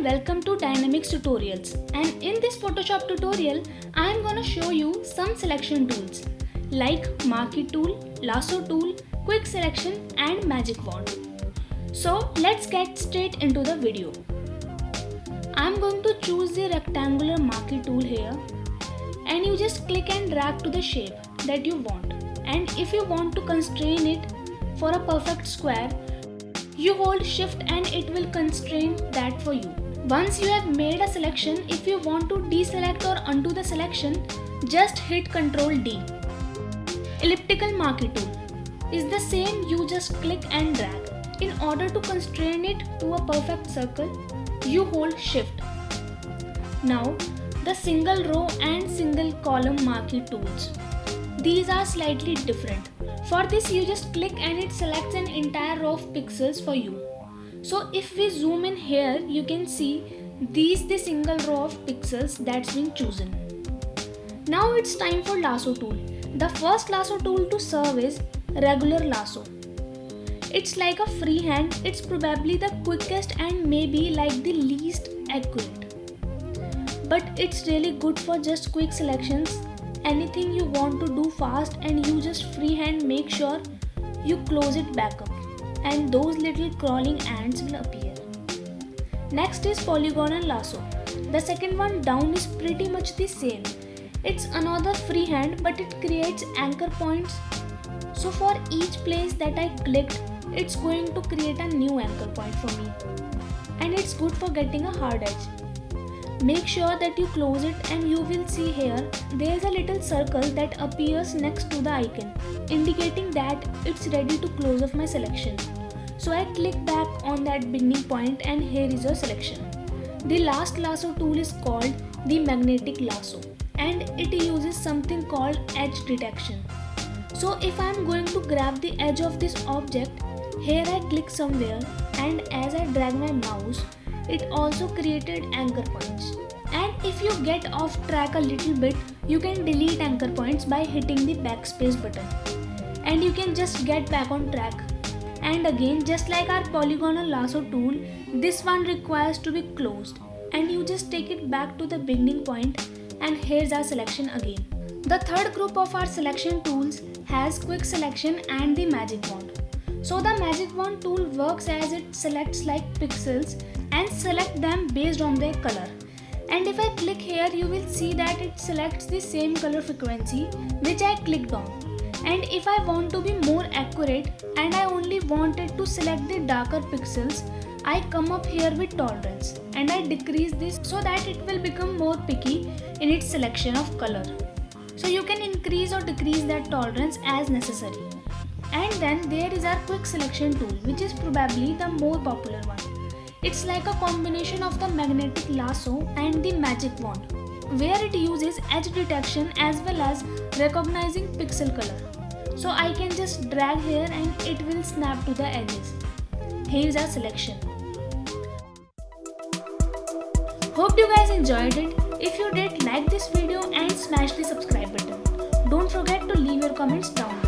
welcome to Dynamics Tutorials, and in this Photoshop tutorial I am gonna show you some selection tools like Marquee tool, Lasso tool, Quick Selection and Magic Wand. So let's get straight into the video. I am going to choose the rectangular Marquee tool here, and you just click and drag to the shape that you want, and if you want to constrain it for a perfect square, you hold shift and it will constrain that for you. Once you have made a selection, if you want to deselect or undo the selection, just hit Ctrl D. Elliptical Marquee tool is the same, you just click and drag. In order to constrain it to a perfect circle, you hold shift. Now the single row and single column Marquee tools. These are slightly different. For this you just click and it selects an entire row of pixels for you. So if we zoom in here, you can see these the single row of pixels that's been chosen. Now it's time for Lasso tool. The first Lasso tool to serve is regular Lasso. It's like a freehand, it's probably the quickest and maybe like the least accurate. But it's really good for just quick selections. Anything you want to do fast and you just freehand make sure you close it back up and those little crawling ants will appear. Next is Polygonal Lasso. The second one down is pretty much the same. It's another freehand but it creates anchor points. So for each place that I clicked, it's going to create a new anchor point for me. And it's good for getting a hard edge. Make sure that you close it and you will see here there is a little circle that appears next to the icon indicating that it's ready to close off my selection. So I click back on that beginning point and here is your selection. The last lasso tool is called the magnetic lasso and it uses something called edge detection. So if I am going to grab the edge of this object, here I click somewhere and as I drag my mouse, it also created anchor points. And if you get off track a little bit, you can delete anchor points by hitting the backspace button. And you can just get back on track. And again, just like our Polygonal Lasso tool, this one requires to be closed. And you just take it back to the beginning point and here's our selection again. The third group of our selection tools has Quick Selection and the Magic Wand. So the Magic Wand tool works as it selects like pixels and select them based on their color. And if I click here, you will see that it selects the same color frequency which I clicked on. And if I want to be more accurate and I only wanted to select the darker pixels, I come up here with tolerance and I decrease this so that it will become more picky in its selection of color. So you can increase or decrease that tolerance as necessary. And then there is our Quick Selection tool, which is probably the more popular one. It's like a combination of the magnetic lasso and the magic wand, where it uses edge detection as well as recognizing pixel color. So I can just drag here and it will snap to the edges. Here's our selection. Hope you guys enjoyed it. If you did, like this video and smash the subscribe button. Don't forget to leave your comments down below.